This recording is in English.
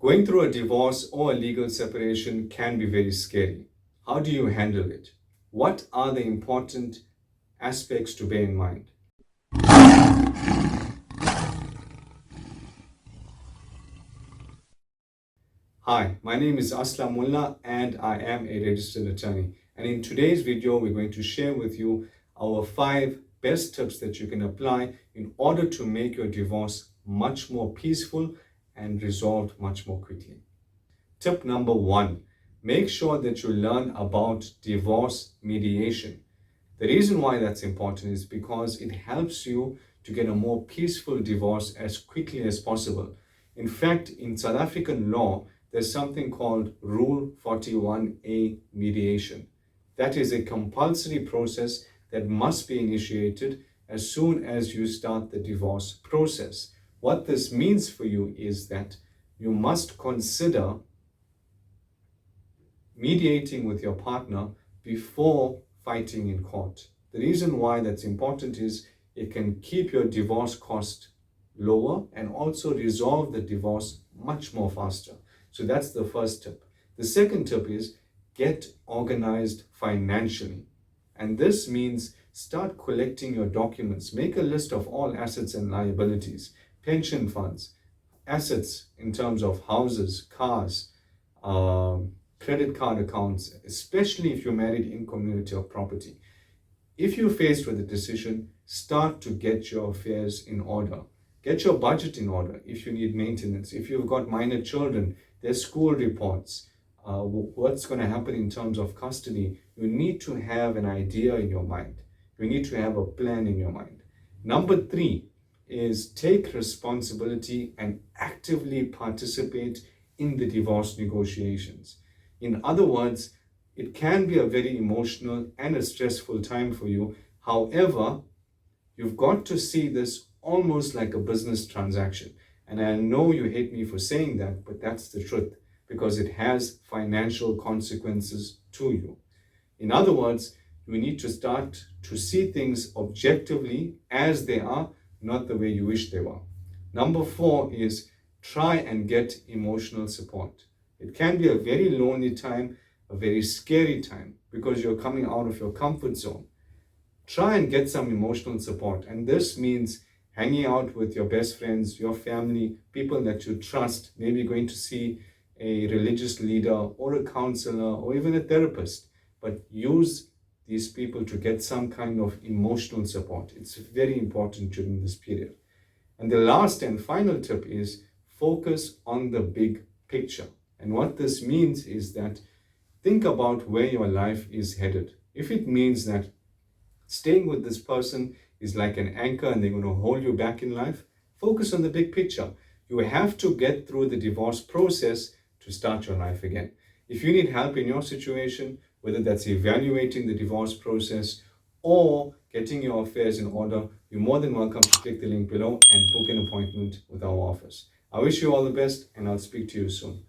Going through a divorce or a legal separation can be very scary. How do you handle it? What are the important aspects to bear in mind? Hi, my name is Aslam Moolla and I am a registered attorney. And in today's video, we're going to share with you our 5 best tips that you can apply in order to make your divorce much more peaceful and resolved much more quickly. Tip number 1, make sure that you learn about divorce mediation. The reason why that's important is because it helps you to get a more peaceful divorce as quickly as possible. In fact, in South African law, there's something called Rule 41A mediation. That is a compulsory process that must be initiated as soon as you start the divorce process. What this means for you is that you must consider mediating with your partner before fighting in court. The reason why that's important is it can keep your divorce cost lower and also resolve the divorce much more faster. So that's the first tip. The second tip is get organized financially. And this means start collecting your documents. Make a list of all assets and liabilities, pension funds, assets in terms of houses, cars, credit card accounts, especially if you're married in community or property. If you're faced with a decision, start to get your affairs in order. Get your budget in order if you need maintenance. If you've got minor children, their school reports, what's going to happen in terms of custody. You need to have an idea in your mind. You need to have a plan in your mind. Number 3 is take responsibility and actively participate in the divorce negotiations. In other words, it can be a very emotional and a stressful time for you. However, you've got to see this almost like a business transaction. And I know you hate me for saying that, but that's the truth because it has financial consequences to you. In other words, you need to start to see things objectively as they are, not the way you wish they were. Number 4 is try and get emotional support. It can be a very lonely time, a very scary time because you're coming out of your comfort zone. Try and get some emotional support. And this means hanging out with your best friends, your family, people that you trust, maybe going to see a religious leader or a counselor or even a therapist. But use these people to get some kind of emotional support. It's very important during this period. And the last and final tip is focus on the big picture. And what this means is that think about where your life is headed. If it means that staying with this person is like an anchor and they're going to hold you back in life, focus on the big picture. You have to get through the divorce process to start your life again. If you need help in your situation, whether that's evaluating the divorce process or getting your affairs in order, you're more than welcome to click the link below and book an appointment with our office. I wish you all the best and I'll speak to you soon.